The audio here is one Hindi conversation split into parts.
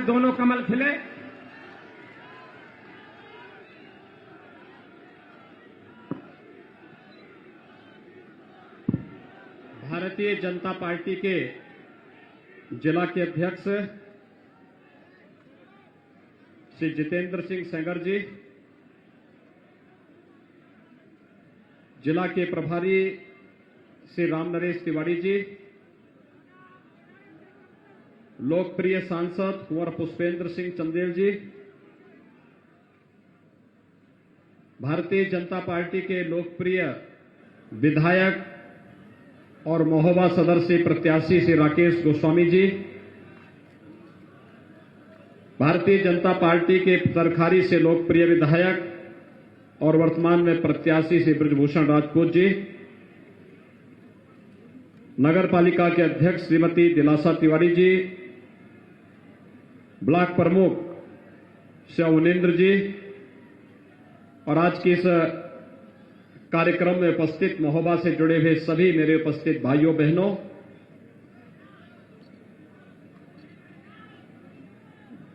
दोनों कमल खिले। भारतीय जनता पार्टी के जिला के अध्यक्ष श्री जितेंद्र सिंह सेंगर जी, जिला के प्रभारी श्री राम नरेश तिवारी जी, लोकप्रिय सांसद कुंवर पुष्पेंद्र सिंह चंदेल जी, भारतीय जनता पार्टी के लोकप्रिय विधायक और महोबा सदर से प्रत्याशी श्री राकेश गोस्वामी जी, भारतीय जनता पार्टी के तरखारी से लोकप्रिय विधायक और वर्तमान में प्रत्याशी श्री ब्रजभूषण राजपूत जी, नगर पालिका के अध्यक्ष श्रीमती दिलासा तिवारी जी, ब्लॉक प्रमुख श्री अवनेन्द्र जी और आज के इस कार्यक्रम में उपस्थित महोबा से जुड़े हुए सभी मेरे उपस्थित भाइयों बहनों,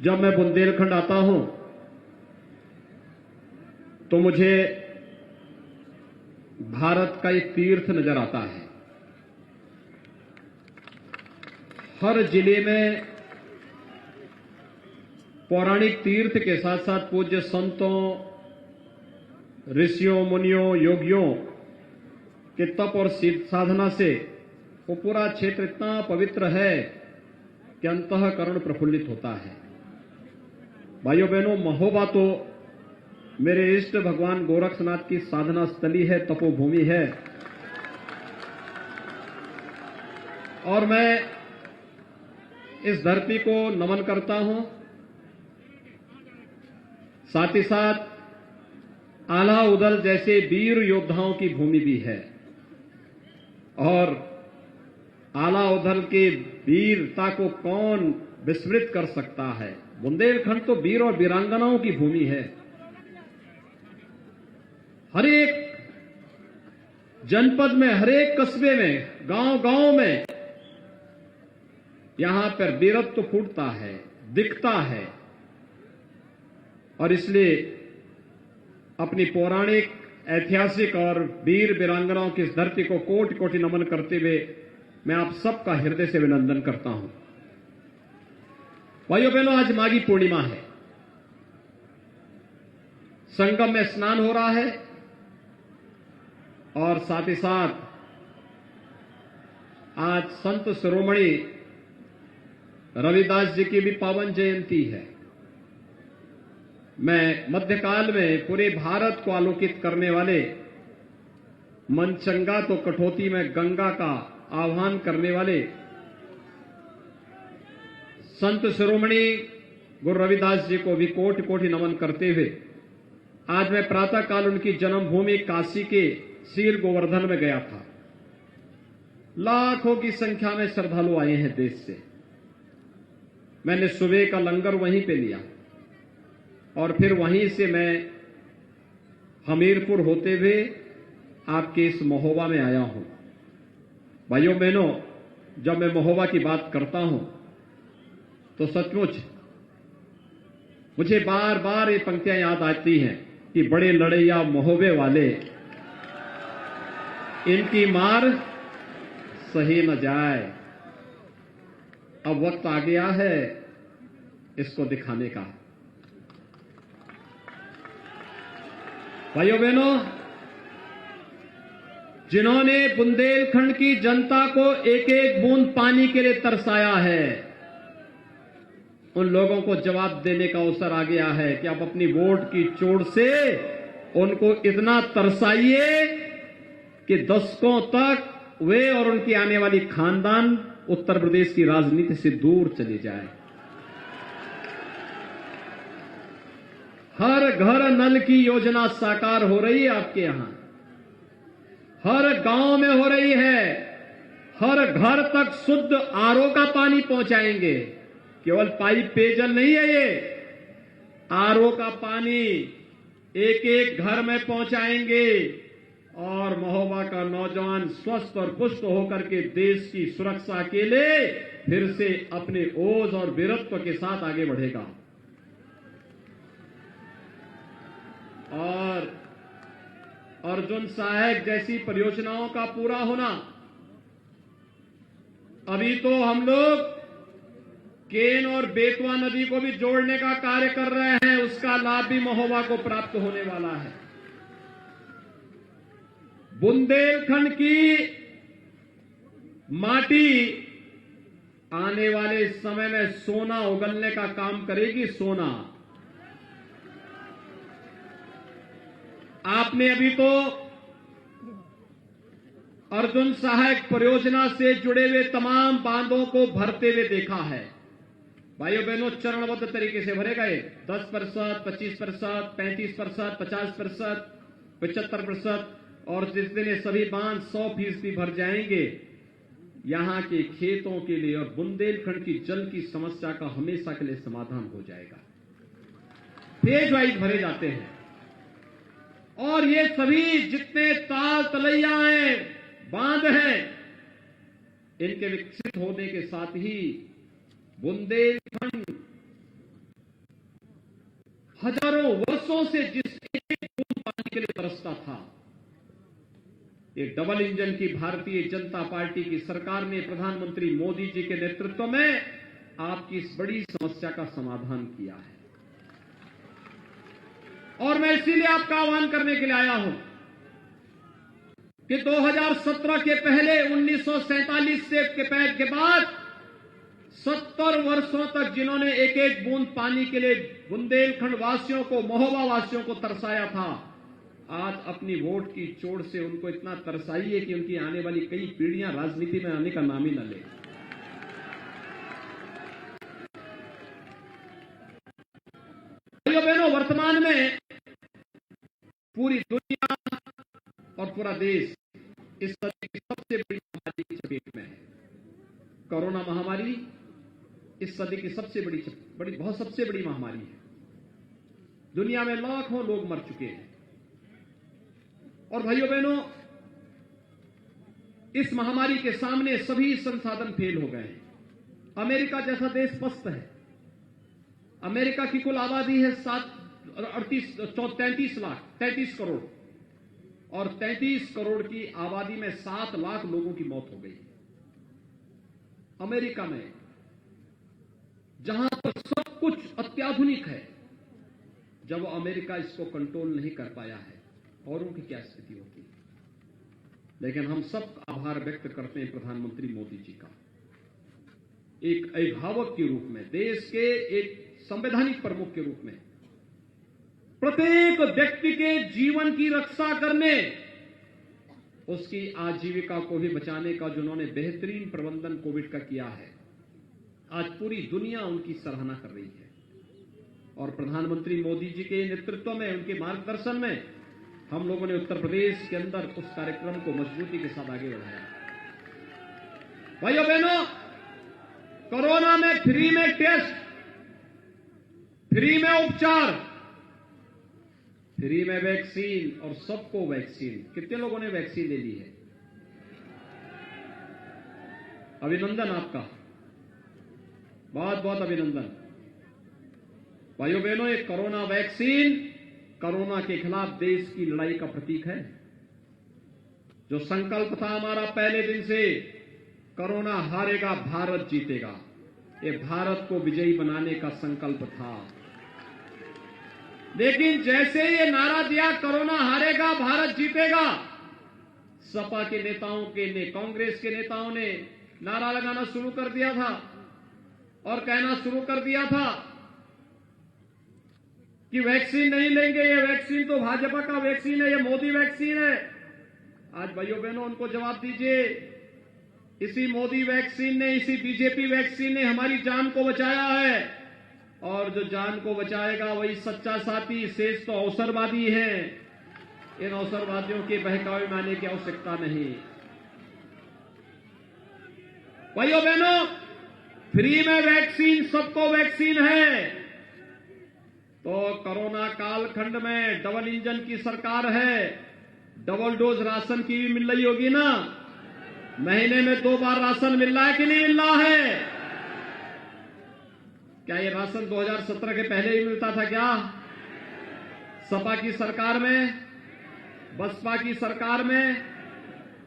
जब मैं बुंदेलखंड आता हूं तो मुझे भारत का एक तीर्थ नजर आता है। हर जिले में पौराणिक तीर्थ के साथ साथ पूज्य संतों, ऋषियों, मुनियों, योगियों के तप और साधना से वो पूरा क्षेत्र इतना पवित्र है कि अंतःकरण प्रफुल्लित होता है। भाइयों बहनों, महोबा तो मेरे इष्ट भगवान गोरक्षनाथ की साधना स्थली है, तपोभूमि है और मैं इस धरती को नमन करता हूं। साथ ही साथ आला उदल जैसे वीर योद्धाओं की भूमि भी है और आला उदल के वीरता को कौन विस्मृत कर सकता है। बुंदेलखंड तो वीर और वीरांगनाओं की भूमि है। हर एक जनपद में, हर एक कस्बे में, गांव-गांव में यहां पर वीरत्व फूटता है, दिखता है और इसलिए अपनी पौराणिक, ऐतिहासिक और वीर वीरांगनाओं की इस धरती को कोटि कोटि नमन करते हुए मैं आप सबका हृदय से अभिनंदन करता हूं। भाइयों बहनों, आज माघी पूर्णिमा है, संगम में स्नान हो रहा है और साथ ही साथ आज संत शिरोमणि रविदास जी की भी पावन जयंती है। मैं मध्यकाल में पूरे भारत को आलोकित करने वाले मनचंगा तो कठौती में गंगा का आह्वान करने वाले संत शिरोमणि गुरु रविदास जी को भी कोटि कोटि नमन करते हुए आज मैं प्रातःकाल उनकी जन्मभूमि काशी के सील गोवर्धन में गया था। लाखों की संख्या में श्रद्धालु आए हैं देश से। मैंने सुबह का लंगर वहीं पे लिया और फिर वहीं से मैं हमीरपुर होते हुए आपके इस महोबा में आया हूं। भाइयों बहनों, जब मैं महोबा की बात करता हूं तो सचमुच मुझे बार बार ये पंक्तियां याद आती हैं कि बड़े लड़ैया महोबे वाले, इनकी मार सही न जाए। अब वक्त आ गया है इसको दिखाने का। भाइयों बहनों, जिन्होंने बुंदेलखंड की जनता को एक एक बूंद पानी के लिए तरसाया है, उन लोगों को जवाब देने का अवसर आ गया है कि आप अपनी वोट की चोट से उनको इतना तरसाइए कि दशकों तक वे और उनकी आने वाली खानदान उत्तर प्रदेश की राजनीति से दूर चली जाए। हर घर नल की योजना साकार हो रही है आपके यहां, हर गांव में हो रही है। हर घर तक शुद्ध आरओ का पानी पहुंचाएंगे। केवल पाइप पेयजल नहीं है ये, आरओ का पानी एक एक घर में पहुंचाएंगे और महोबा का नौजवान स्वस्थ और पुष्ट होकर के देश की सुरक्षा के लिए फिर से अपने ओज और वीरत्व के साथ आगे बढ़ेगा। और अर्जुन सहायक जैसी परियोजनाओं का पूरा होना, अभी तो हम लोग केन और बेतवा नदी को भी जोड़ने का कार्य कर रहे हैं, उसका लाभ भी महोबा को प्राप्त होने वाला है। बुंदेलखंड की माटी आने वाले समय में सोना उगलने का काम करेगी। सोना आपने अभी तो अर्जुन सहायक परियोजना से जुड़े हुए तमाम बांधों को भरते हुए देखा है। भाइयों बहनों, चरणबद्ध तरीके से भरे गए 10%, 25%, 35%, 50%, 75%, और जिस दिन ये सभी बांध 100% भर जाएंगे, यहां के खेतों के लिए और बुंदेलखंड की जल की समस्या का हमेशा के लिए समाधान हो जाएगा। फेज वाइज भरे जाते हैं और ये सभी जितने ताल तलैया हैं, बांध हैं, इनके विकसित होने के साथ ही बुंदेलखंड हजारों वर्षों से जिस एक बूंद पानी के लिए तरसता था, ये डबल इंजन की भारतीय जनता पार्टी की सरकार ने प्रधानमंत्री मोदी जी के नेतृत्व में आपकी इस बड़ी समस्या का समाधान किया है। और मैं इसीलिए आपका आह्वान करने के लिए आया हूं कि 2017 के पहले 1947 से के बाद 70 वर्षों तक जिन्होंने एक एक बूंद पानी के लिए बुंदेलखंड वासियों को, महोबा वासियों को तरसाया था, आज अपनी वोट की चोट से उनको इतना तरसाइए कि उनकी आने वाली कई पीढ़ियां राजनीति में आने का नाम ही न ले। भाइयों बहनों, वर्तमान में पूरी दुनिया और पूरा देश इस सदी की सबसे बड़ी महामारी की चपेट में है। कोरोना महामारी इस सदी की सबसे बड़ी महामारी है। दुनिया में लाखों लोग मर चुके हैं। और भाइयों बहनों, इस महामारी के सामने सभी संसाधन फेल हो गए हैं। अमेरिका जैसा देश पस्त है। अमेरिका की कुल आबादी है 33 करोड़, और 33 करोड़ की आबादी में 7 लाख लोगों की मौत हो गई। अमेरिका में जहां पर सब कुछ अत्याधुनिक है, जब अमेरिका इसको कंट्रोल नहीं कर पाया है, औरों की क्या स्थिति होती है। लेकिन हम सब आभार व्यक्त करते हैं प्रधानमंत्री मोदी जी का, एक अभिभावक के रूप में, देश के एक संवैधानिक प्रमुख के रूप में, प्रत्येक व्यक्ति के जीवन की रक्षा करने, उसकी आजीविका को भी बचाने का जो उन्होंने बेहतरीन प्रबंधन कोविड का किया है, आज पूरी दुनिया उनकी सराहना कर रही है। और प्रधानमंत्री मोदी जी के नेतृत्व में, उनके मार्गदर्शन में हम लोगों ने उत्तर प्रदेश के अंदर उस कार्यक्रम को मजबूती के साथ आगे बढ़ाया। भाइयों बहनों, कोरोना में फ्री में टेस्ट, फ्री में उपचार, फ्री में वैक्सीन और सबको वैक्सीन। कितने लोगों ने वैक्सीन ले ली है? अभिनंदन आपका, बहुत बहुत अभिनंदन। भाइयों बहनों, एक कोरोना वैक्सीन कोरोना के खिलाफ देश की लड़ाई का प्रतीक है। जो संकल्प था हमारा पहले दिन से, कोरोना हारेगा भारत जीतेगा, ये भारत को विजयी बनाने का संकल्प था। लेकिन जैसे ये नारा दिया कोरोना हारेगा भारत जीतेगा, सपा के नेताओं ने, कांग्रेस के नेताओं ने नारा लगाना शुरू कर दिया था और कहना शुरू कर दिया था कि वैक्सीन नहीं लेंगे, ये वैक्सीन तो भाजपा का वैक्सीन है, ये मोदी वैक्सीन है। आज भाइयों बहनों, उनको जवाब दीजिए, इसी मोदी वैक्सीन ने, इसी बीजेपी वैक्सीन ने हमारी जान को बचाया है, और जो जान को बचाएगा वही सच्चा साथी। शेष तो अवसरवादी हैं, इन अवसरवादियों के बहकावे में आने की आवश्यकता नहीं। भाइयों बहनों, फ्री में वैक्सीन, सबको वैक्सीन है, तो कोरोना कालखंड में डबल इंजन की सरकार है, डबल डोज राशन की भी मिल रही होगी ना। महीने में 2 बार राशन मिल रहा है कि नहीं मिल रहा है? क्या ये राशन 2017 के पहले ही मिलता था क्या? सपा की सरकार में, बसपा की सरकार में,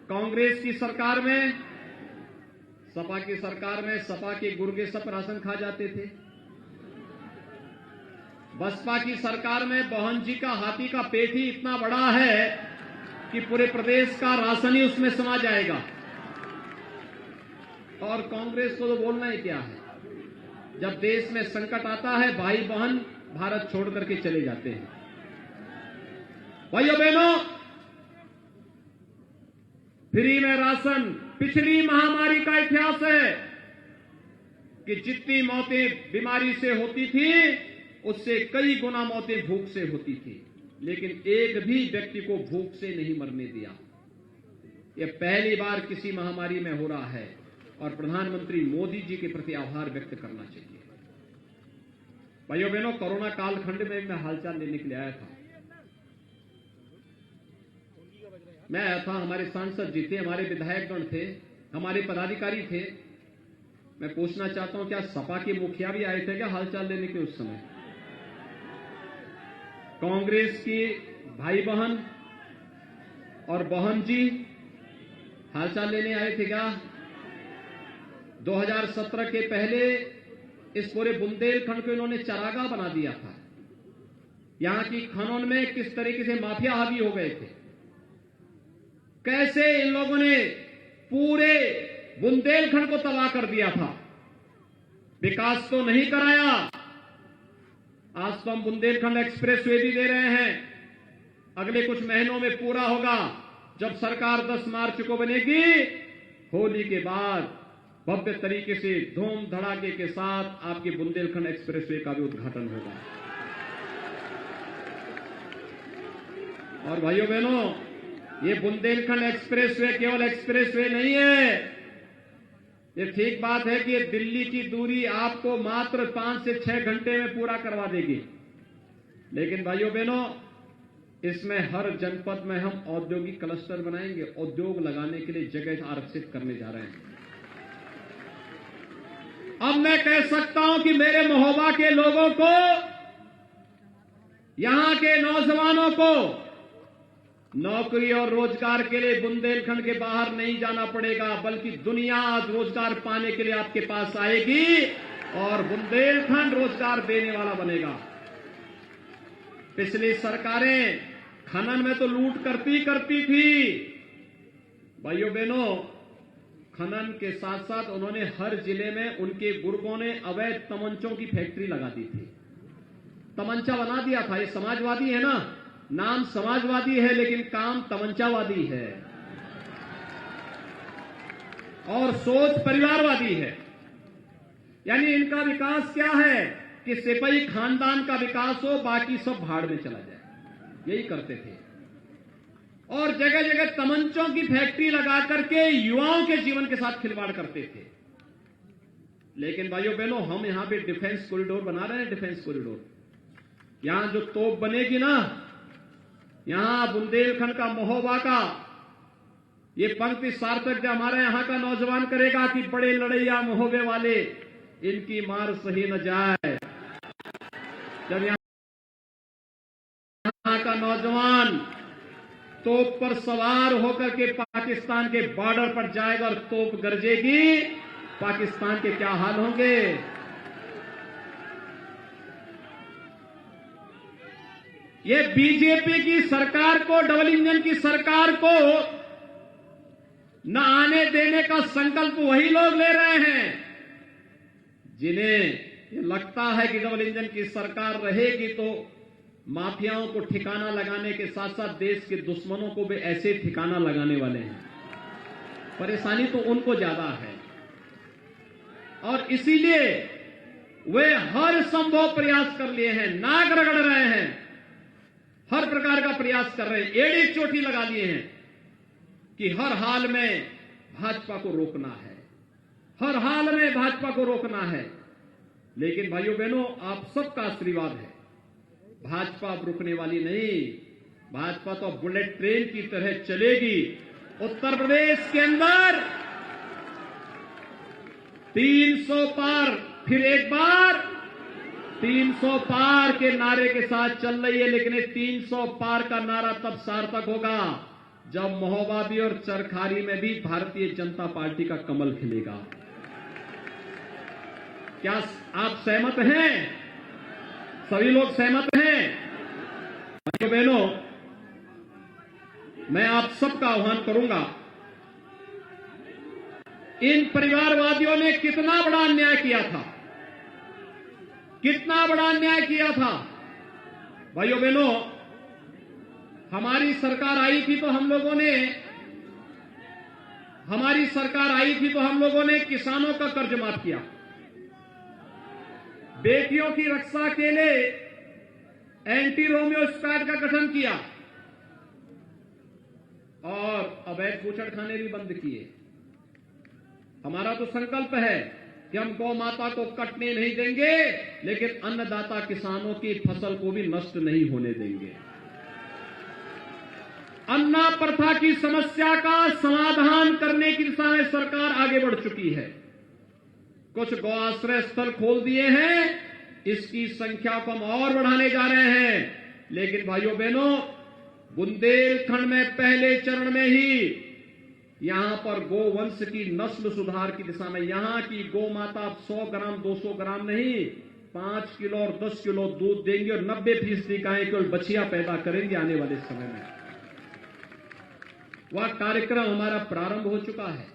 कांग्रेस की सरकार में, सपा की सरकार में सपा के गुर्गे सब राशन खा जाते थे। बसपा की सरकार में बहन जी का हाथी का पेट ही इतना बड़ा है कि पूरे प्रदेश का राशन ही उसमें समा जाएगा। और कांग्रेस को तो बोलना ही क्या है, जब देश में संकट आता है भाई बहन भारत छोड़ करके चले जाते हैं। भाइयों बहनों, फ्री में राशन पिछली महामारी का इतिहास है कि जितनी मौतें बीमारी से होती थी उससे कई गुना मौतें भूख से होती थी, लेकिन एक भी व्यक्ति को भूख से नहीं मरने दिया। यह पहली बार किसी महामारी में हो रहा है और प्रधानमंत्री मोदी जी के प्रति आभार व्यक्त करना चाहिए। भाइयों बहनों, कोरोना कालखंड में मैं हालचाल लेने के लिए आया था। मैं आया था, हमारे सांसद जी थे, हमारे विधायकगण थे, हमारे पदाधिकारी थे। मैं पूछना चाहता हूं, क्या सपा के मुखिया भी आए थे क्या हालचाल लेने के उस समय? कांग्रेस की भाई बहन और बहन जी हालचाल लेने आए थे क्या? 2017 के पहले इस पूरे बुंदेलखंड को इन्होंने चरागाह बना दिया था। यहां की खनन में किस तरीके से माफिया हावी हो गए थे, कैसे इन लोगों ने पूरे बुंदेलखंड को तबाह कर दिया था। विकास तो नहीं कराया। आज तो हम बुंदेलखंड एक्सप्रेस वे भी दे रहे हैं, अगले कुछ महीनों में पूरा होगा। जब सरकार 10 मार्च को बनेगी, होली के बाद भव्य तरीके से धूम धड़ाके के साथ आपके बुंदेलखंड एक्सप्रेस वे का भी उद्घाटन होगा। और भाइयों बहनों, ये बुंदेलखंड एक्सप्रेस वे केवल एक्सप्रेस वे नहीं है। ये ठीक बात है कि ये दिल्ली की दूरी आपको मात्र 5 से 6 घंटे में पूरा करवा देगी, लेकिन भाइयों बहनों, इसमें हर जनपद में हम औद्योगिक क्लस्टर बनाएंगे। उद्योग लगाने के लिए जगह आरक्षित करने जा रहे हैं। अब मैं कह सकता हूं कि मेरे महोबा के लोगों को, यहां के नौजवानों को नौकरी और रोजगार के लिए बुंदेलखंड के बाहर नहीं जाना पड़ेगा, बल्कि दुनिया आज रोजगार पाने के लिए आपके पास आएगी और बुंदेलखंड रोजगार देने वाला बनेगा। पिछली सरकारें खनन में तो लूट करती थी। भाइयों बहनों, खनन के साथ साथ उन्होंने हर जिले में उनके गुर्गों ने अवैध तमंचों की फैक्ट्री लगा दी थी, तमंचा बना दिया था। ये समाजवादी है ना, नाम समाजवादी है लेकिन काम तमंचावादी है और सोच परिवारवादी है। यानी इनका विकास क्या है कि सिपाही खानदान का विकास हो, बाकी सब भाड़ में चला जाए, यही करते थे। और जगह जगह तमंचों की फैक्ट्री लगा करके युवाओं के जीवन के साथ खिलवाड़ करते थे। लेकिन भाइयों बहनों, हम यहां पे डिफेंस कॉरिडोर बना रहे हैं। डिफेंस कॉरिडोर, यहां जो तोप बनेगी ना, यहां बुंदेलखंड का महोबा का ये पंक्ति सार्थक जो हमारे यहां का नौजवान करेगा कि बड़े लड़ैया महोबे वाले, इनकी मार सही न जाए। जब यहां का नौजवान तोप पर सवार होकर के पाकिस्तान के बॉर्डर पर जाएगा और तोप गरजेगी, पाकिस्तान के क्या हाल होंगे। ये बीजेपी की सरकार को, डबल इंजन की सरकार को न आने देने का संकल्प वही लोग ले रहे हैं जिन्हें ये लगता है कि डबल इंजन की सरकार रहेगी तो माफियाओं को ठिकाना लगाने के साथ साथ देश के दुश्मनों को भी ऐसे ठिकाना लगाने वाले हैं। परेशानी तो उनको ज्यादा है और इसीलिए वे हर संभव प्रयास कर लिए हैं, नाक रगड़ रहे हैं, हर प्रकार का प्रयास कर रहे हैं, एड़ी चोटी लगा लिए हैं कि हर हाल में भाजपा को रोकना है, हर हाल में भाजपा को रोकना है। लेकिन भाइयों बहनों, आप सबका आशीर्वाद है, भाजपा अब रुकने वाली नहीं। भाजपा तो बुलेट ट्रेन की तरह चलेगी। उत्तर प्रदेश के अंदर 300 पार, फिर एक बार 300 पार के नारे के साथ चल रही है। लेकिन 300 पार का नारा तब सार्थक होगा जब महोबा और चरखारी में भी भारतीय जनता पार्टी का कमल खिलेगा। क्या आप सहमत हैं? सभी लोग सहमत हैं? भाइयों बहनों, मैं आप सबका आह्वान करूंगा, इन परिवारवादियों ने कितना बड़ा अन्याय किया था, कितना बड़ा अन्याय किया था। भाइयों बहनों, हमारी सरकार आई थी तो हम लोगों ने किसानों का कर्ज माफ किया, बेटियों की रक्षा के लिए एंटी रोमियो स्क्वाड का गठन किया और अवैध बूचड़खाने भी बंद किए। हमारा तो संकल्प है कि हम गौ माता को कटने नहीं देंगे, लेकिन अन्नदाता किसानों की फसल को भी नष्ट नहीं होने देंगे। अन्ना प्रथा की समस्या का समाधान करने की दिशा में सरकार आगे बढ़ चुकी है। कुछ गौ आश्रय स्थल खोल दिए हैं, इसकी संख्या को हम और बढ़ाने जा रहे हैं। लेकिन भाइयों बहनों, बुंदेलखंड में पहले चरण में ही यहां पर गोवंश की नस्ल सुधार की दिशा में यहां की गौ माता 100 ग्राम 200 ग्राम नहीं 5 किलो और 10 किलो दूध देंगे और 90% गायें केवल बछिया पैदा करेंगे आने वाले समय में। वह कार्यक्रम हमारा प्रारंभ हो चुका है।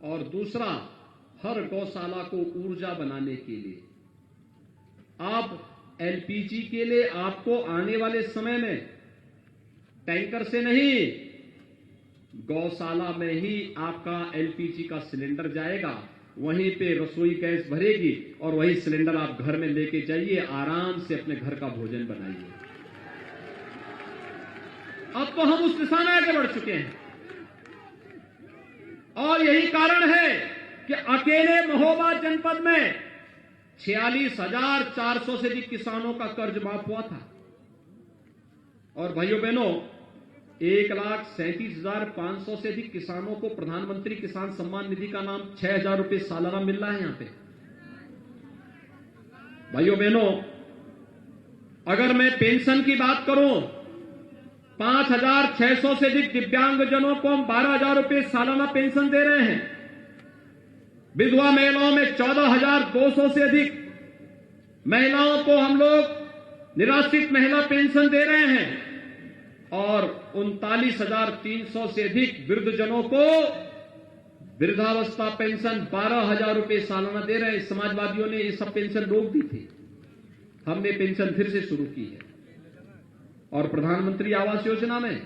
और दूसरा, हर गौशाला को ऊर्जा बनाने के लिए अब एलपीजी के लिए आपको आने वाले समय में टैंकर से नहीं, गौशाला में ही आपका एलपीजी का सिलेंडर जाएगा, वहीं पे रसोई गैस भरेगी और वही सिलेंडर आप घर में लेके जाइए, आराम से अपने घर का भोजन बनाइए। अब तो हम उस दिशा में आगे बढ़ चुके हैं और यही कारण है कि अकेले महोबा जनपद में 46,400 से अधिक किसानों का कर्ज माफ हुआ था। और भाइयों बहनों, 1,37,500 से अधिक किसानों को प्रधानमंत्री किसान सम्मान निधि का नाम 6,000 रुपए सालाना मिल रहा है यहां पे। भाइयों बहनों, अगर मैं पेंशन की बात करूं, 5,600 से अधिक दिव्यांगजनों को हम 12,000 रुपए सालाना पेंशन दे रहे हैं। विधवा महिलाओं में 14,200 से अधिक महिलाओं को हम लोग निराश्रित महिला पेंशन दे रहे हैं और 39,300 से अधिक वृद्धजनों को वृद्धावस्था पेंशन 12,000 रुपए सालाना दे रहे हैं। समाजवादियों ने ये सब पेंशन रोक दी थी, हमने पेंशन फिर से शुरू की है। और प्रधानमंत्री आवास योजना में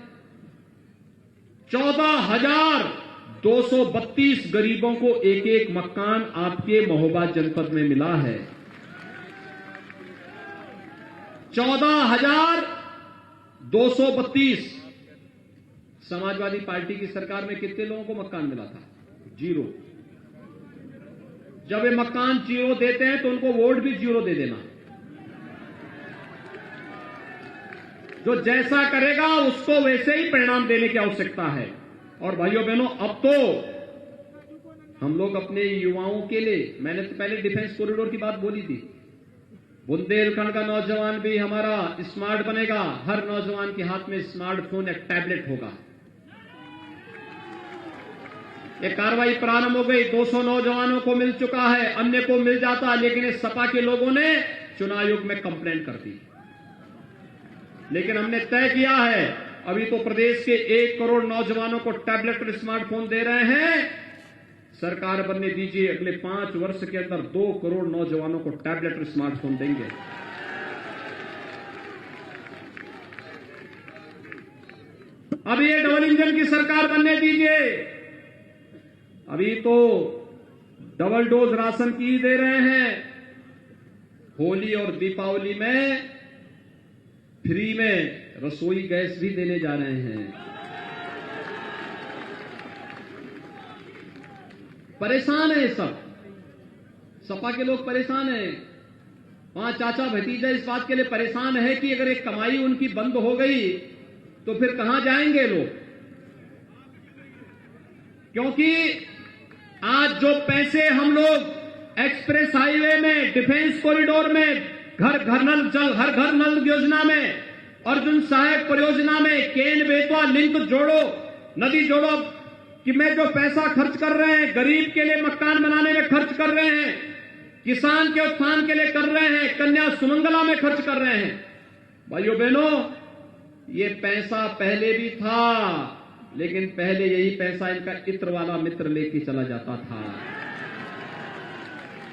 14,232 गरीबों को एक एक मकान आपके महोबा जनपद में मिला है। 14,232। समाजवादी पार्टी की सरकार में कितने लोगों को मकान मिला था? 0। जब ये मकान 0 देते हैं तो उनको वोट भी 0 दे देना। जो जैसा करेगा उसको वैसे ही परिणाम देने की आवश्यकता है। और भाइयों बहनों, अब तो हम लोग अपने युवाओं के लिए, मैंने तो पहले डिफेंस कॉरिडोर की बात बोली थी, बुंदेलखंड का नौजवान भी हमारा स्मार्ट बनेगा। हर नौजवान के हाथ में स्मार्टफोन एक टैबलेट होगा। ये कार्रवाई प्रारंभ हो गई, 200 नौजवानों को मिल चुका है, अन्य को मिल जाता, लेकिन इस सपा के लोगों ने चुनाव आयोग में कंप्लेंट कर दी। लेकिन हमने तय किया है, अभी तो प्रदेश के 1 करोड़ नौजवानों को टैबलेट और स्मार्टफोन दे रहे हैं। सरकार बनने दीजिए, अगले 5 वर्ष के अंदर 2 करोड़ नौजवानों को टैबलेट और स्मार्टफोन देंगे। अब ये डबल इंजन की सरकार बनने दीजिए। अभी तो डबल डोज राशन की दे रहे हैं, होली और दीपावली में फ्री में रसोई गैस भी देने जा रहे हैं। परेशान है सब, सपा के लोग परेशान हैं। वहां चाचा भतीजा इस बात के लिए परेशान है कि अगर एक कमाई उनकी बंद हो गई तो फिर कहां जाएंगे लोग, क्योंकि आज जो पैसे हम लोग एक्सप्रेस हाईवे में, डिफेंस कॉरिडोर में, हर घर नल योजना में, अर्जुन सहायक परियोजना में, केन बेतवा लिंक जोड़ो, नदी जोड़ो कि में जो पैसा खर्च कर रहे हैं, गरीब के लिए मकान बनाने में खर्च कर रहे हैं, किसान के उत्थान के लिए कर रहे हैं, कन्या सुमंगला में खर्च कर रहे हैं। भाइयों बहनों, ये पैसा पहले भी था, लेकिन पहले यही पैसा इनका इत्र वाला मित्र लेके चला जाता था,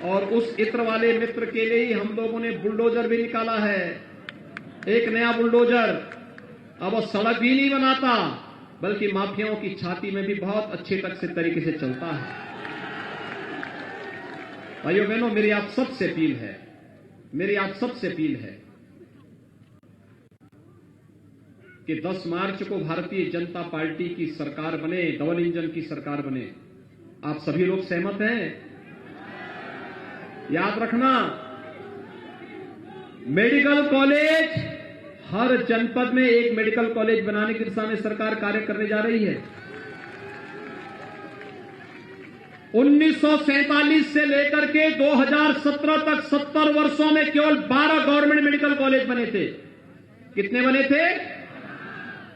और उस इत्र वाले मित्र के लिए ही हम लोगों ने बुलडोजर भी निकाला है, एक नया बुलडोजर। अब वो सड़क भी नहीं बनाता, बल्कि माफियाओं की छाती में भी बहुत अच्छे तरीके से चलता है। भाइयों बहनों, मेरी आप सबसे अपील है कि 10 मार्च को भारतीय जनता पार्टी की सरकार बने, डबल इंजन की सरकार बने। आप सभी लोग सहमत हैं? याद रखना, मेडिकल कॉलेज, हर जनपद में एक मेडिकल कॉलेज बनाने की दिशा में सरकार कार्य करने जा रही है। 1947 से लेकर के 2017 तक 70 वर्षों में केवल 12 गवर्नमेंट मेडिकल कॉलेज बने थे। कितने बने थे?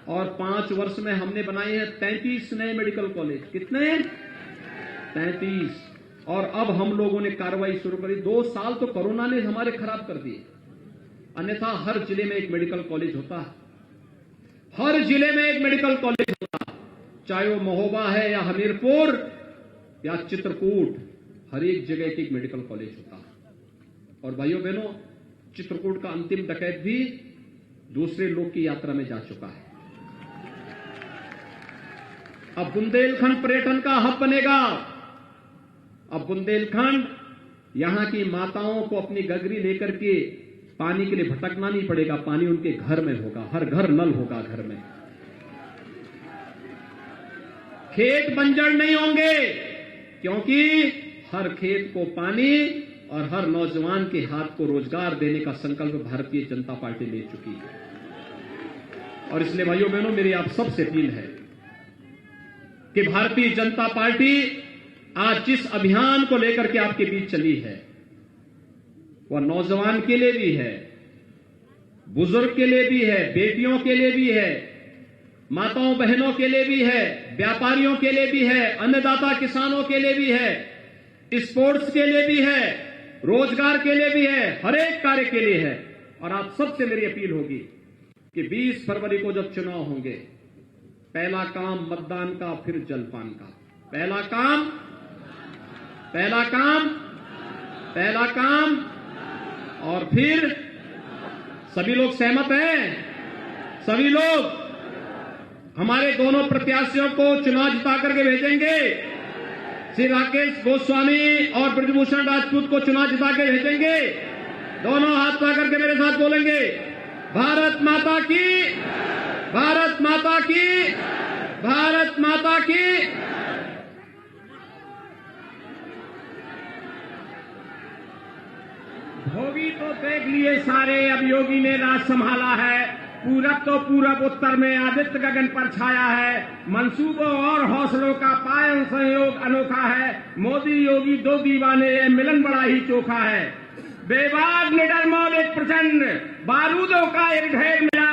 और 5 वर्ष में हमने बनाए हैं 33 नए मेडिकल कॉलेज। कितने? 33। और अब हम लोगों ने कार्रवाई शुरू करी। 2 साल तो कोरोना ने हमारे खराब कर दिए, अन्यथा हर जिले में एक मेडिकल कॉलेज होता है, हर जिले में एक मेडिकल कॉलेज होता है, चाहे वो महोबा है या हमीरपुर या चित्रकूट, हर एक जगह एक मेडिकल कॉलेज होता है। और भाइयों बहनों, चित्रकूट का अंतिम डकैत भी दूसरे लोग की यात्रा में जा चुका है। अब बुंदेलखंड पर्यटन का हब बनेगा। अब बुंदेलखंड, यहां की माताओं को अपनी गगरी लेकर के पानी के लिए भटकना नहीं पड़ेगा, पानी उनके घर में होगा, हर घर नल होगा घर में। खेत बंजर नहीं होंगे, क्योंकि हर खेत को पानी और हर नौजवान के हाथ को रोजगार देने का संकल्प भारतीय जनता पार्टी ले चुकी है। और इसलिए भाइयों बहनों, मेरी आप सबसे अपील है कि भारतीय जनता पार्टी आज जिस अभियान को लेकर के आपके बीच चली है, वह नौजवान के लिए भी है, बुजुर्ग के लिए भी है, बेटियों के लिए भी है, माताओं बहनों के लिए भी है, व्यापारियों के लिए भी है, अन्नदाता किसानों के लिए भी है, स्पोर्ट्स के लिए भी है, रोजगार के लिए भी है, हर एक कार्य के लिए है। और आप सबसे मेरी अपील होगी कि 20 फरवरी को जब चुनाव होंगे, पहला काम मतदान का, फिर जलपान का। पहला काम और फिर सभी लोग सहमत हैं? सभी लोग हमारे दोनों प्रत्याशियों को चुनाव जिता करके भेजेंगे। श्री राकेश गोस्वामी और ब्रजभूषण राजपूत को चुनाव जिता के भेजेंगे। दोनों हाथ पा करके मेरे साथ बोलेंगे, भारत माता की, भारत माता की, भारत माता की। धोबी तो देख लिए सारे, अब योगी ने राज संभाला है। पूरब तो पूरब, उत्तर में आदित्य गगन पर छाया है। मंसूबों और हौसलों का पायन संयोग अनोखा है। मोदी योगी 2 दीवाने, ये मिलन बड़ा ही चोखा है। बेबाक निडर मौल एक प्रचंड, बारूदों का एक ढेर मिला।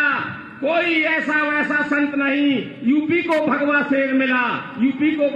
कोई ऐसा वैसा संत नहीं, यूपी को भगवा शेर मिला। यूपी को